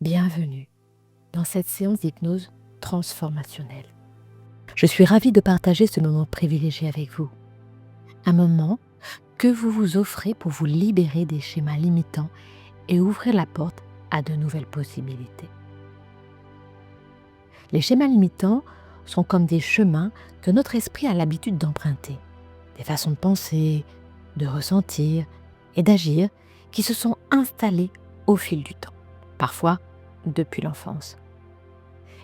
Bienvenue dans cette séance d'hypnose transformationnelle. Je suis ravie de partager ce moment privilégié avec vous. Un moment que vous vous offrez pour vous libérer des schémas limitants et ouvrir la porte à de nouvelles possibilités. Les schémas limitants sont comme des chemins que notre esprit a l'habitude d'emprunter, des façons de penser, de ressentir et d'agir qui se sont installées au fil du temps, parfois depuis l'enfance,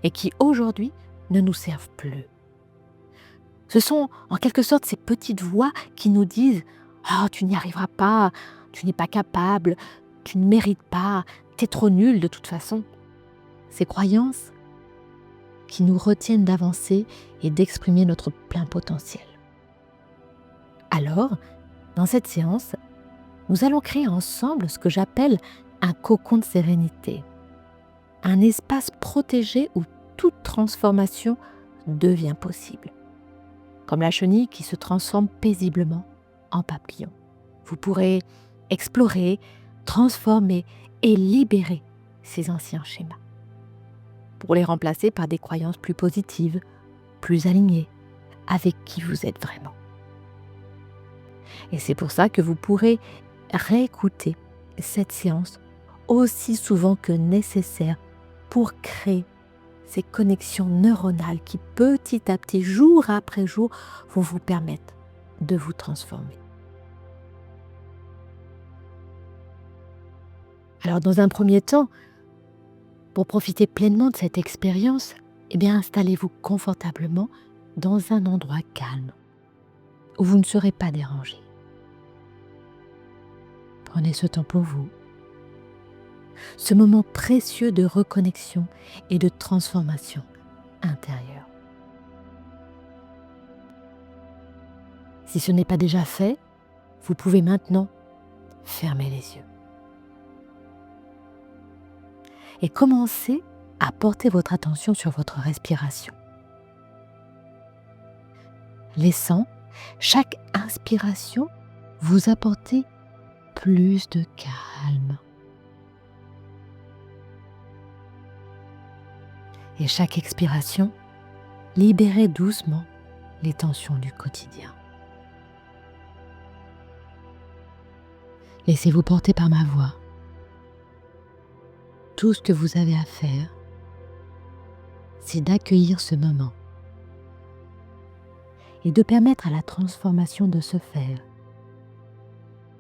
et qui aujourd'hui ne nous servent plus. Ce sont en quelque sorte ces petites voix qui nous disent « Oh, tu n'y arriveras pas, tu n'es pas capable, tu ne mérites pas, t'es trop nul de toute façon ». Ces croyances qui nous retiennent d'avancer et d'exprimer notre plein potentiel. Alors, dans cette séance, nous allons créer ensemble ce que j'appelle un cocon de sérénité, un espace protégé où toute transformation devient possible. Comme la chenille qui se transforme paisiblement en papillon. Vous pourrez explorer, transformer et libérer ces anciens schémas pour les remplacer par des croyances plus positives, plus alignées avec qui vous êtes vraiment. Et c'est pour ça que vous pourrez réécouter cette séance aussi souvent que nécessaire pour créer ces connexions neuronales qui petit à petit, jour après jour, vont vous permettre de vous transformer. Alors dans un premier temps, pour profiter pleinement de cette expérience, installez-vous confortablement dans un endroit calme où vous ne serez pas dérangé. Prenez ce temps pour vous. Ce moment précieux de reconnexion et de transformation intérieure. Si ce n'est pas déjà fait, vous pouvez maintenant fermer les yeux et commencer à porter votre attention sur votre respiration, laissant chaque inspiration vous apporter plus de calme. Et chaque expiration, libérez doucement les tensions du quotidien. Laissez-vous porter par ma voix. Tout ce que vous avez à faire, c'est d'accueillir ce moment et de permettre à la transformation de se faire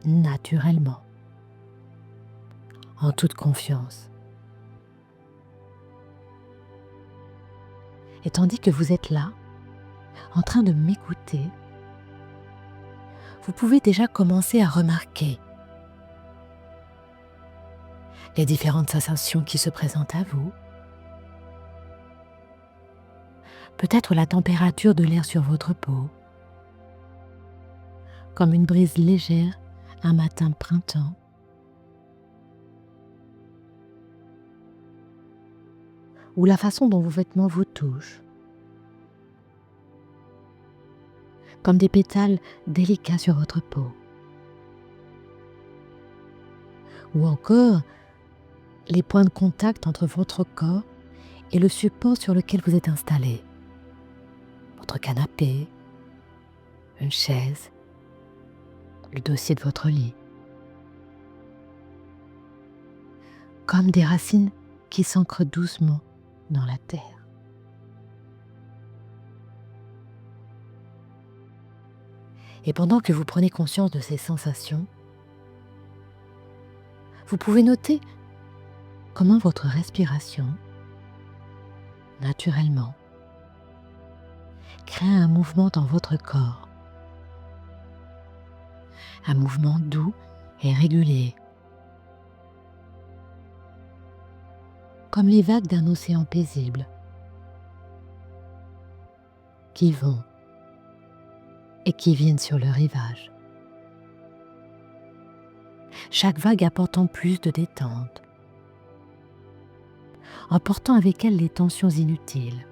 naturellement, en toute confiance. Et tandis que vous êtes là, en train de m'écouter, vous pouvez déjà commencer à remarquer les différentes sensations qui se présentent à vous. Peut-être la température de l'air sur votre peau, comme une brise légère un matin de printemps. Ou la façon dont vos vêtements vous touchent, comme des pétales délicats sur votre peau. Ou encore les points de contact entre votre corps et le support sur lequel vous êtes installé. Votre canapé, une chaise, le dossier de votre lit. Comme des racines qui s'ancrent doucement dans la terre. Et pendant que vous prenez conscience de ces sensations, vous pouvez noter comment votre respiration, naturellement, crée un mouvement dans votre corps. Un mouvement doux et régulier. Comme les vagues d'un océan paisible qui vont et qui viennent sur le rivage. Chaque vague apportant plus de détente, emportant avec elle les tensions inutiles.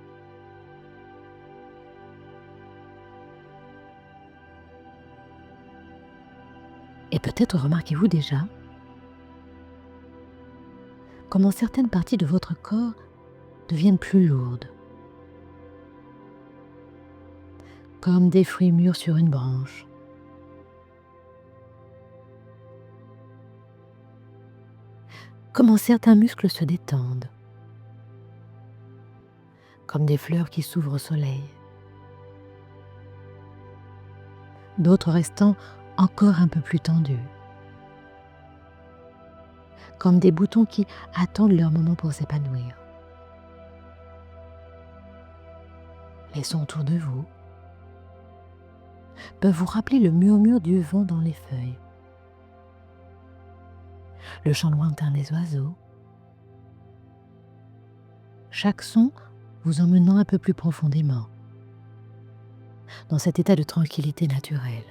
Et peut-être remarquez-vous déjà comment certaines parties de votre corps deviennent plus lourdes, comme des fruits mûrs sur une branche. Comment certains muscles se détendent, comme des fleurs qui s'ouvrent au soleil. D'autres restant encore un peu plus tendus, comme des boutons qui attendent leur moment pour s'épanouir. Les sons autour de vous peuvent vous rappeler le murmure du vent dans les feuilles, le chant lointain des oiseaux, chaque son vous emmenant un peu plus profondément dans cet état de tranquillité naturelle.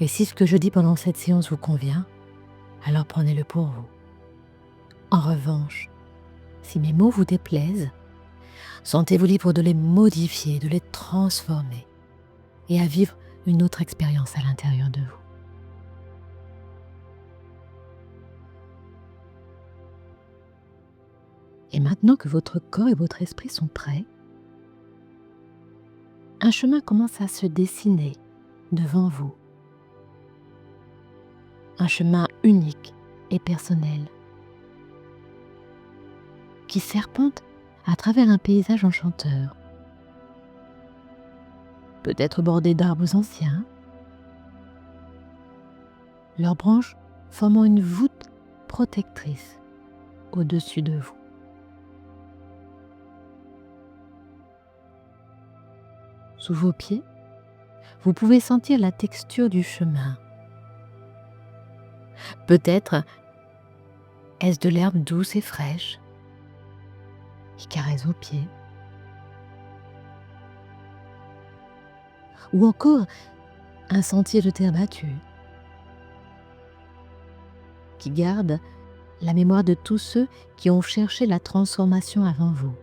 Et si ce que je dis pendant cette séance vous convient, alors prenez-le pour vous. En revanche, si mes mots vous déplaisent, sentez-vous libre de les modifier, de les transformer et à vivre une autre expérience à l'intérieur de vous. Et maintenant que votre corps et votre esprit sont prêts, un chemin commence à se dessiner devant vous. Un chemin unique et personnel qui serpente à travers un paysage enchanteur, peut-être bordé d'arbres anciens, leurs branches formant une voûte protectrice au-dessus de vous. Sous vos pieds, vous pouvez sentir la texture du chemin. Peut-être est-ce de l'herbe douce et fraîche qui caresse vos pieds, ou encore un sentier de terre battue qui garde la mémoire de tous ceux qui ont cherché la transformation avant vous.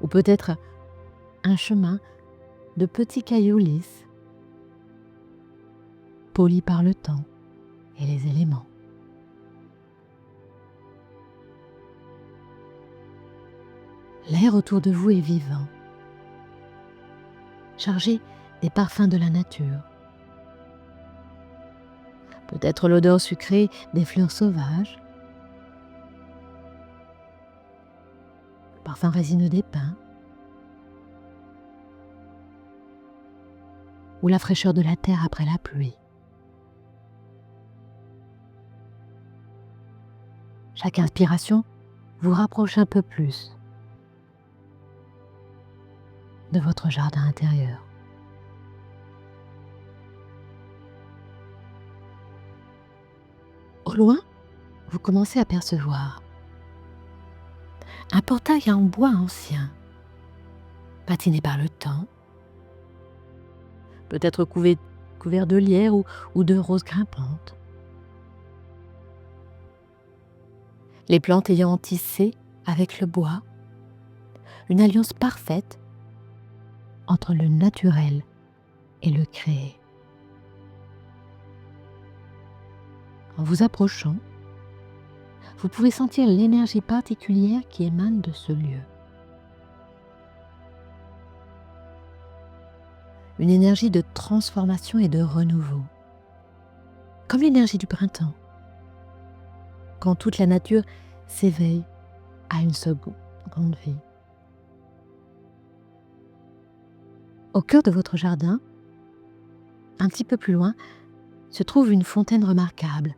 Ou peut-être un chemin de petits cailloux lisses, polis par le temps et les éléments. L'air autour de vous est vivant, chargé des parfums de la nature. Peut-être l'odeur sucrée des fleurs sauvages, le parfum résineux des pins, ou la fraîcheur de la terre après la pluie. Chaque inspiration vous rapproche un peu plus de votre jardin intérieur. Au loin, vous commencez à percevoir un portail en bois ancien, patiné par le temps, peut-être couvert de lierre ou de roses grimpantes. Les plantes ayant tissé avec le bois une alliance parfaite entre le naturel et le créé. En vous approchant, vous pouvez sentir l'énergie particulière qui émane de ce lieu. Une énergie de transformation et de renouveau, comme l'énergie du printemps, quand toute la nature s'éveille à une seconde vie. Au cœur de votre jardin, un petit peu plus loin, se trouve une fontaine remarquable.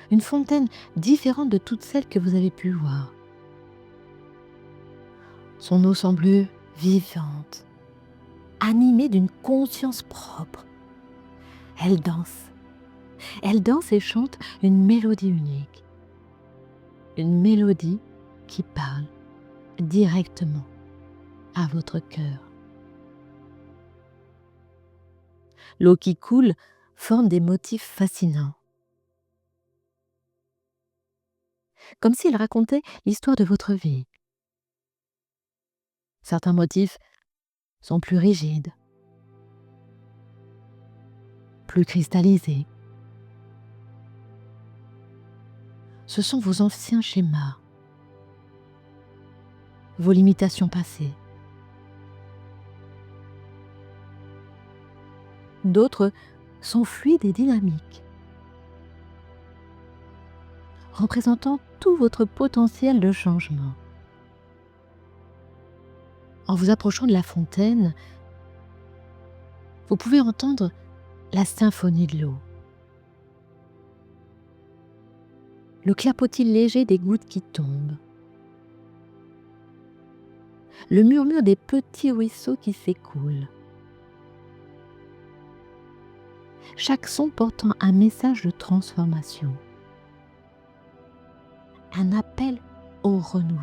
Une fontaine différente de toutes celles que vous avez pu voir. Son eau semble vivante, animée d'une conscience propre. Elle danse et chante une mélodie unique. Une mélodie qui parle directement à votre cœur. L'eau qui coule forme des motifs fascinants. Comme s'il racontait l'histoire de votre vie. Certains motifs sont plus rigides, plus cristallisé. Ce sont vos anciens schémas, vos limitations passées. D'autres sont fluides et dynamiques, représentant tout votre potentiel de changement. En vous approchant de la fontaine, vous pouvez entendre la symphonie de l'eau, le clapotis léger des gouttes qui tombent, le murmure des petits ruisseaux qui s'écoulent. Chaque son portant un message de transformation, un appel au renouveau.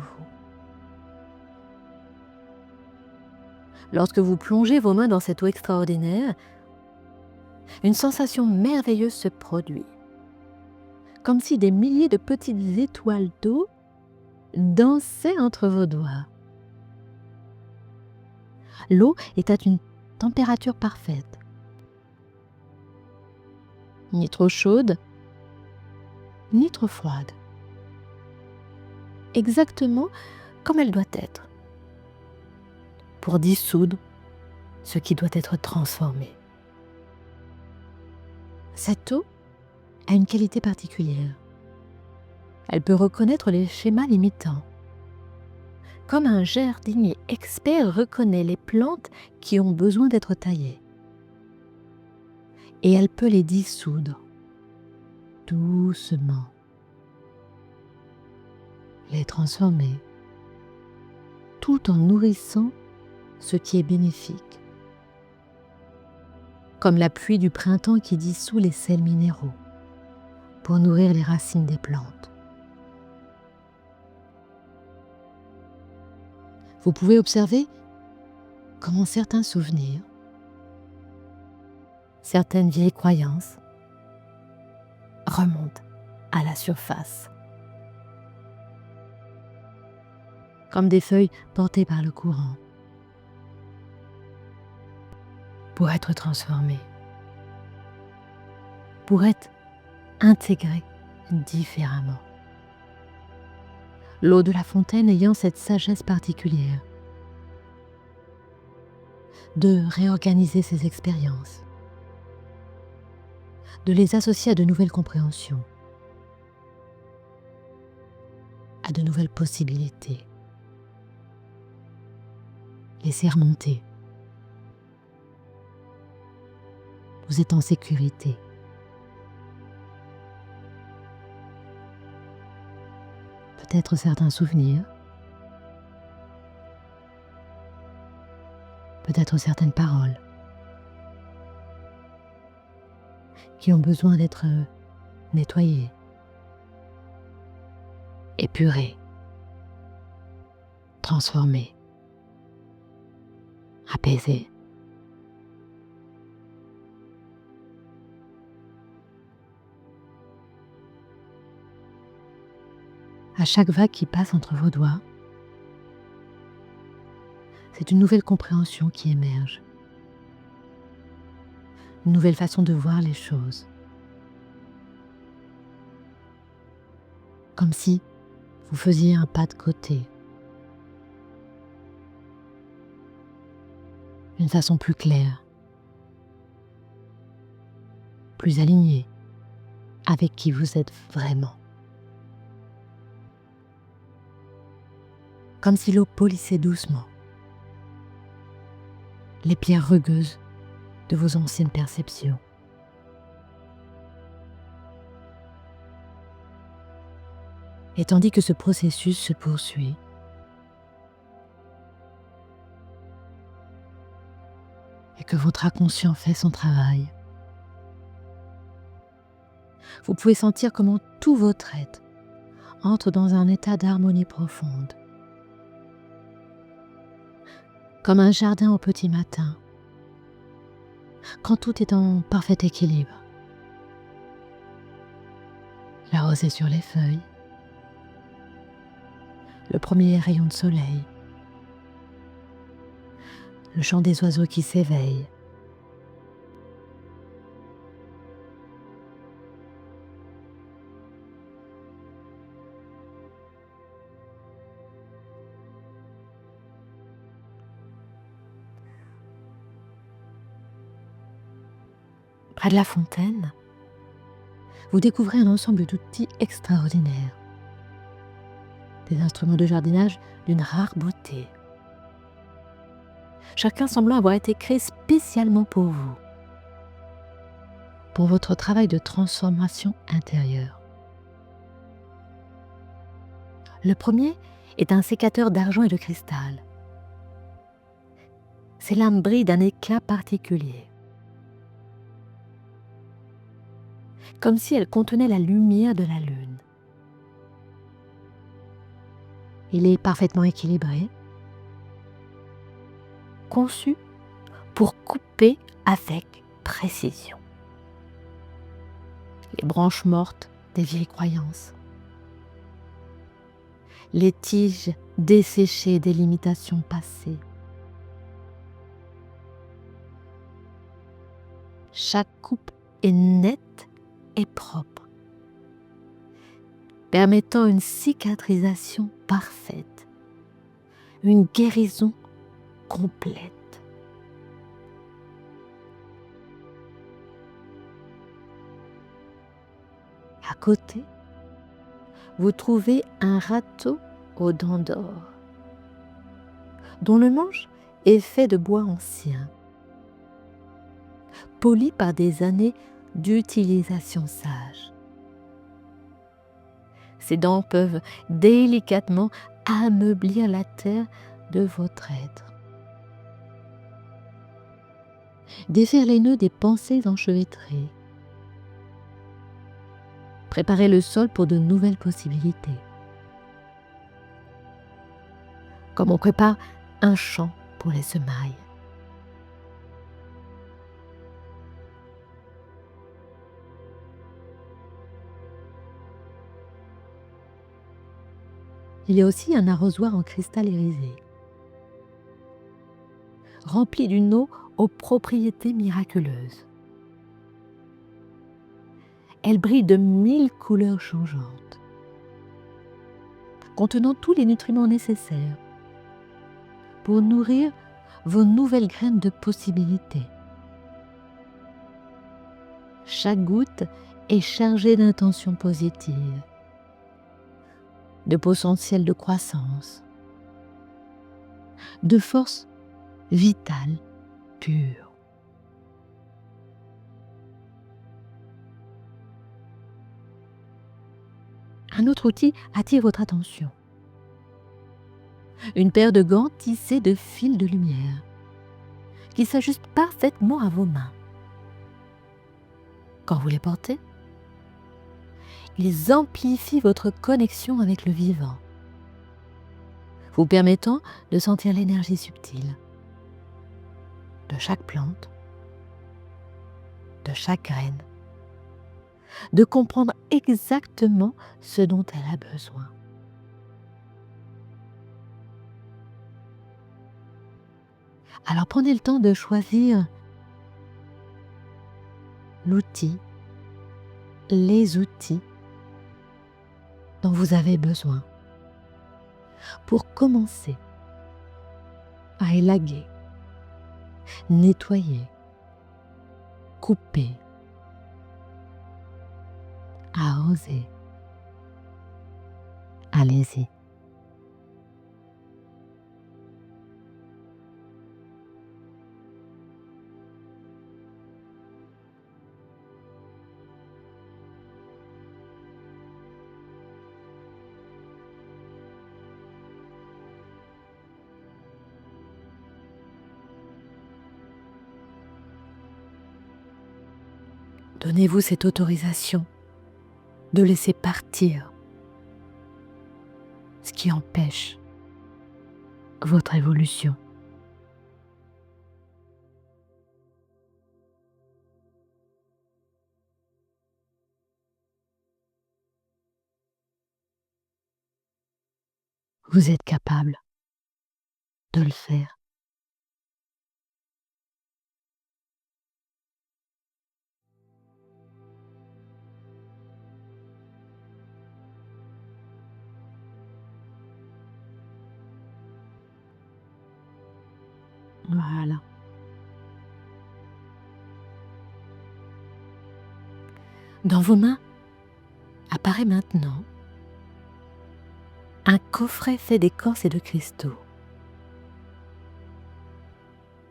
Lorsque vous plongez vos mains dans cette eau extraordinaire, une sensation merveilleuse se produit, comme si des milliers de petites étoiles d'eau dansaient entre vos doigts. L'eau est à une température parfaite, ni trop chaude, ni trop froide, exactement comme elle doit être, pour dissoudre ce qui doit être transformé. Cette eau a une qualité particulière. Elle peut reconnaître les schémas limitants, comme un jardinier expert reconnaît les plantes qui ont besoin d'être taillées. Et elle peut les dissoudre doucement, les transformer, tout en nourrissant ce qui est bénéfique, comme la pluie du printemps qui dissout les sels minéraux pour nourrir les racines des plantes. Vous pouvez observer comment certains souvenirs, certaines vieilles croyances remontent à la surface, comme des feuilles portées par le courant, pour être transformées, pour être intégrées différemment. L'eau de la fontaine ayant cette sagesse particulière de réorganiser ses expériences, de les associer à de nouvelles compréhensions, à de nouvelles possibilités, laisser remonter. Vous êtes en sécurité. Peut-être certains souvenirs, peut-être certaines paroles qui ont besoin d'être nettoyées, épurées, transformées, apaisées. À chaque vague qui passe entre vos doigts, c'est une nouvelle compréhension qui émerge, une nouvelle façon de voir les choses, comme si vous faisiez un pas de côté, d'une façon plus claire, plus alignée avec qui vous êtes vraiment. Comme si l'eau polissait doucement les pierres rugueuses de vos anciennes perceptions. Et tandis que ce processus se poursuit, et que votre inconscient fait son travail, vous pouvez sentir comment tout votre être entre dans un état d'harmonie profonde, comme un jardin au petit matin, quand tout est en parfait équilibre. La rosée sur les feuilles, le premier rayon de soleil, le chant des oiseaux qui s'éveillent, Près de la fontaine, vous découvrez un ensemble d'outils extraordinaires. Des instruments de jardinage d'une rare beauté. Chacun semblant avoir été créé spécialement pour vous, pour votre travail de transformation intérieure. Le premier est un sécateur d'argent et de cristal. Ses lames brillent d'un éclat particulier, comme si elles contenaient la lumière de la lune. Il est parfaitement équilibré, conçu pour couper avec précision les branches mortes des vieilles croyances, les tiges desséchées des limitations passées. Chaque coupe est nette et propre, permettant une cicatrisation parfaite, une guérison complète. À côté, vous trouvez un râteau aux dents d'or, dont le manche est fait de bois ancien, poli par des années d'utilisation sage. Ces dents peuvent délicatement ameublir la terre de votre être, défaire les nœuds des pensées enchevêtrées, préparer le sol pour de nouvelles possibilités, comme on prépare un champ pour les semailles. Il y a aussi un arrosoir en cristal irisé, rempli d'une eau aux propriétés miraculeuses. Elle brille de 1000 couleurs changeantes, contenant tous les nutriments nécessaires pour nourrir vos nouvelles graines de possibilités. Chaque goutte est chargée d'intentions positives, de potentiel de croissance, de force vitale pure. Un autre outil attire votre attention. Une paire de gants tissés de fils de lumière qui s'ajustent parfaitement à vos mains. Quand vous les portez, ils amplifient votre connexion avec le vivant, vous permettant de sentir l'énergie subtile de chaque plante, de chaque graine, de comprendre exactement ce dont elle a besoin. Alors prenez le temps de choisir l'outil, les outils dont vous avez besoin pour commencer à élaguer, nettoyer, couper, arroser. Allez-y. Donnez-vous cette autorisation de laisser partir ce qui empêche votre évolution. Vous êtes capable de le faire. Voilà. Dans vos mains apparaît maintenant un coffret fait d'écorce et de cristaux.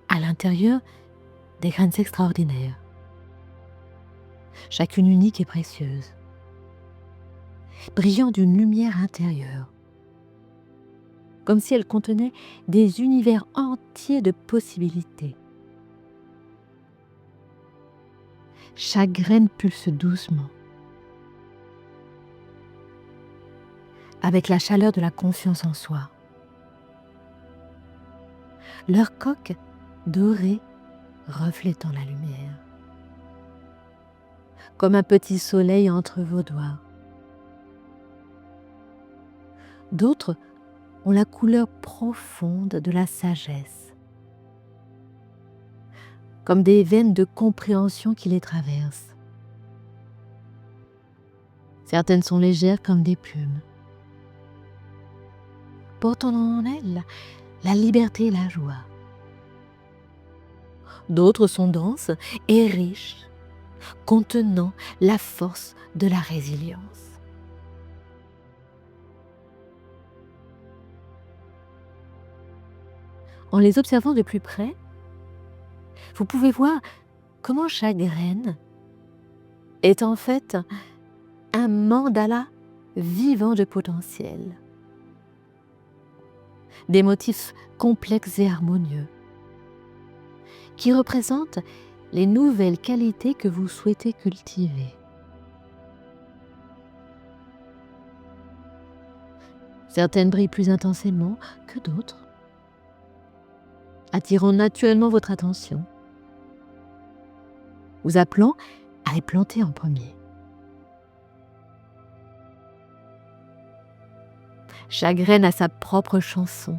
À l'intérieur, des graines extraordinaires, chacune unique et précieuse, brillant d'une lumière intérieure, comme si elle contenait des univers entiers de possibilités. Chaque graine pulse doucement, avec la chaleur de la confiance en soi. Leur coque dorée reflétant la lumière, comme un petit soleil entre vos doigts. D'autres ont la couleur profonde de la sagesse, comme des veines de compréhension qui les traversent. Certaines sont légères comme des plumes, portant en elles la liberté et la joie. D'autres sont denses et riches, contenant la force de la résilience. En les observant de plus près, vous pouvez voir comment chaque graine est en fait un mandala vivant de potentiel. Des motifs complexes et harmonieux qui représentent les nouvelles qualités que vous souhaitez cultiver. Certaines brillent plus intensément que d'autres, attirant naturellement votre attention, vous appelant à les planter en premier. Chaque graine a sa propre chanson,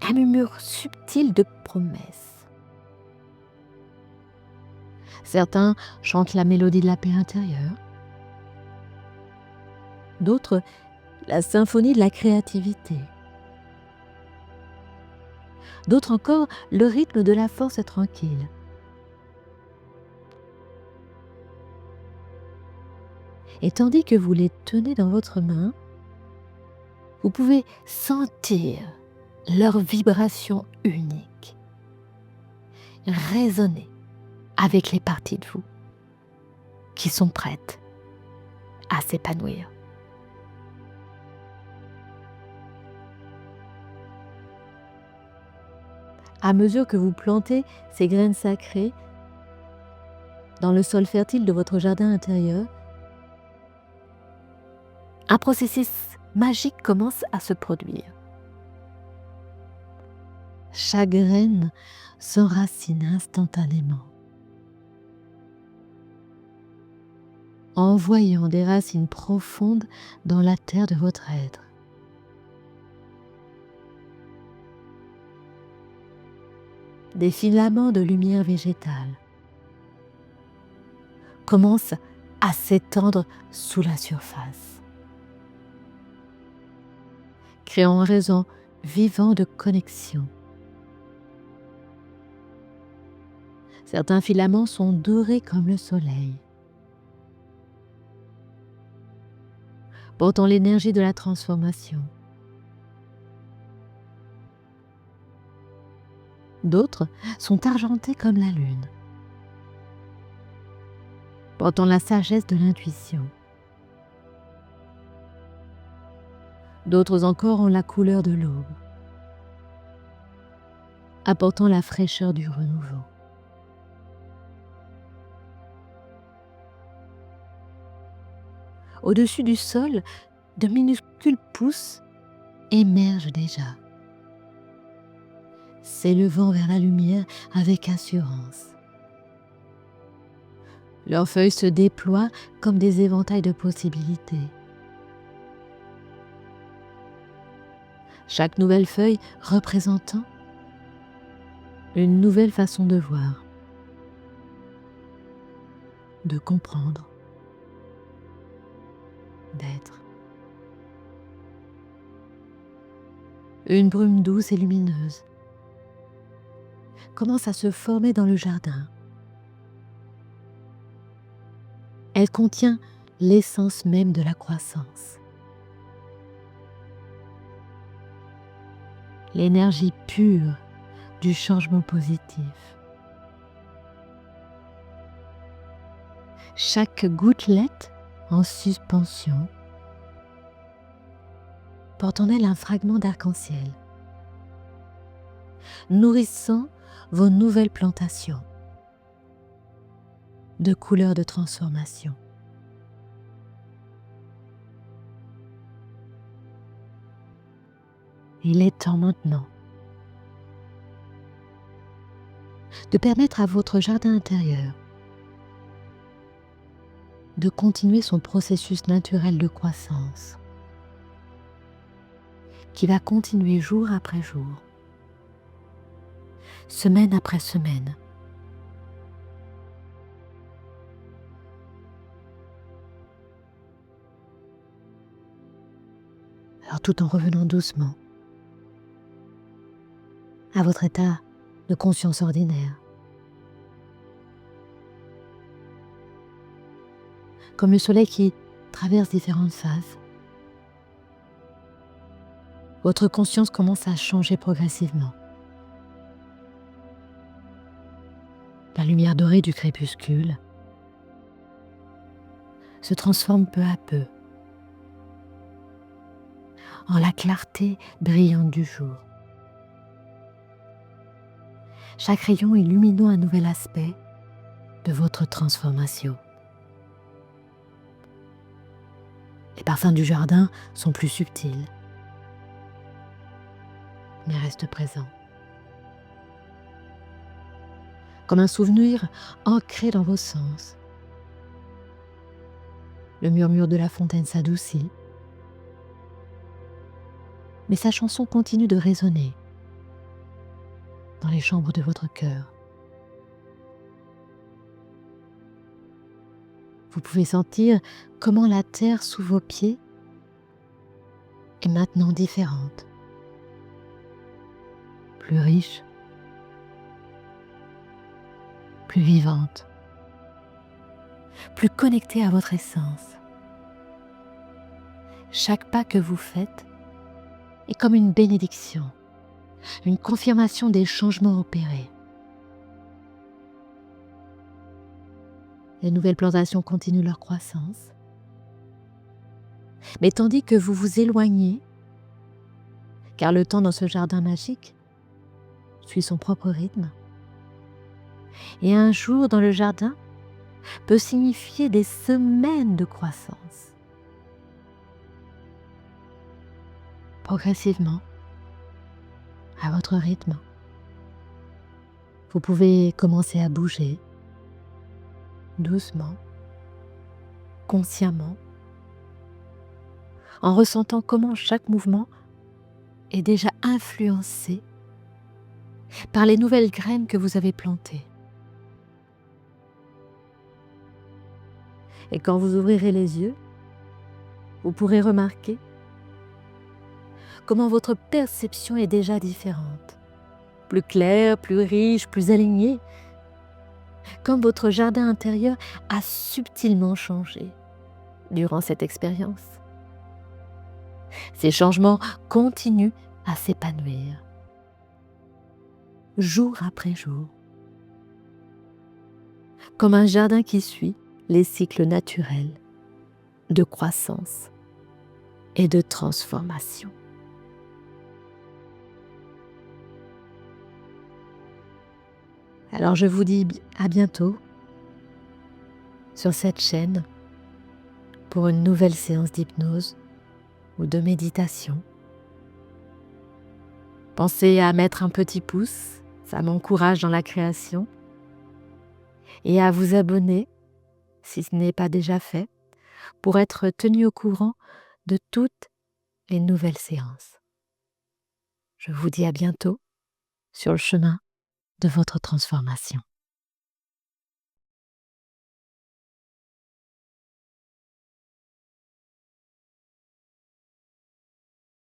un murmure subtil de promesses. Certains chantent la mélodie de la paix intérieure, d'autres la symphonie de la créativité, d'autres encore le rythme de la force tranquille. Et tandis que vous les tenez dans votre main, vous pouvez sentir leur vibration unique, résonner avec les parties de vous qui sont prêtes à s'épanouir. À mesure que vous plantez ces graines sacrées dans le sol fertile de votre jardin intérieur, un processus magique commence à se produire. Chaque graine s'enracine instantanément, envoyant des racines profondes dans la terre de votre être. Des filaments de lumière végétale commencent à s'étendre sous la surface, créant un réseau vivant de connexion. Certains filaments sont dorés comme le soleil, portant l'énergie de la transformation. D'autres sont argentés comme la lune, portant la sagesse de l'intuition. D'autres encore ont la couleur de l'aube, apportant la fraîcheur du renouveau. Au-dessus du sol, de minuscules pousses émergent déjà, s'élevant vers la lumière avec assurance. Leurs feuilles se déploient comme des éventails de possibilités. Chaque nouvelle feuille représentant une nouvelle façon de voir, de comprendre, d'être. Une brume douce et lumineuse commence à se former dans le jardin, Elle contient l'essence même de la croissance. L'énergie pure du changement positif. Chaque gouttelette en suspension porte en elle un fragment d'arc-en-ciel, nourrissant vos nouvelles plantations de couleurs de transformation. Il est temps maintenant de permettre à votre jardin intérieur de continuer son processus naturel de croissance qui va continuer jour après jour, semaine après semaine. Alors tout en revenant doucement à votre état de conscience ordinaire, comme le soleil qui traverse différentes phases, votre conscience commence à changer progressivement. La lumière dorée du crépuscule se transforme peu à peu en la clarté brillante du jour. Chaque rayon illuminant un nouvel aspect de votre transformation. Les parfums du jardin sont plus subtils, mais restent présents. Comme un souvenir ancré dans vos sens. Le murmure de la fontaine s'adoucit, mais sa chanson continue de résonner dans les chambres de votre cœur. Vous pouvez sentir comment la terre sous vos pieds est maintenant différente, plus riche, plus vivante, plus connectée à votre essence. Chaque pas que vous faites est comme une bénédiction, une confirmation des changements opérés. Les nouvelles plantations continuent leur croissance, mais tandis que vous vous éloignez, car le temps dans ce jardin magique suit son propre rythme, et un jour dans le jardin peut signifier des semaines de croissance. Progressivement, à votre rythme, vous pouvez commencer à bouger, doucement, consciemment, en ressentant comment chaque mouvement est déjà influencé par les nouvelles graines que vous avez plantées. Et quand vous ouvrirez les yeux, vous pourrez remarquer comment votre perception est déjà différente, plus claire, plus riche, plus alignée, comme votre jardin intérieur a subtilement changé durant cette expérience. Ces changements continuent à s'épanouir, jour après jour, comme un jardin qui suit les cycles naturels de croissance et de transformation. Alors je vous dis à bientôt sur cette chaîne pour une nouvelle séance d'hypnose ou de méditation. Pensez à mettre un petit pouce, ça m'encourage dans la création, et à vous abonner si ce n'est pas déjà fait pour être tenu au courant de toutes les nouvelles séances. Je vous dis à bientôt sur le chemin de votre transformation.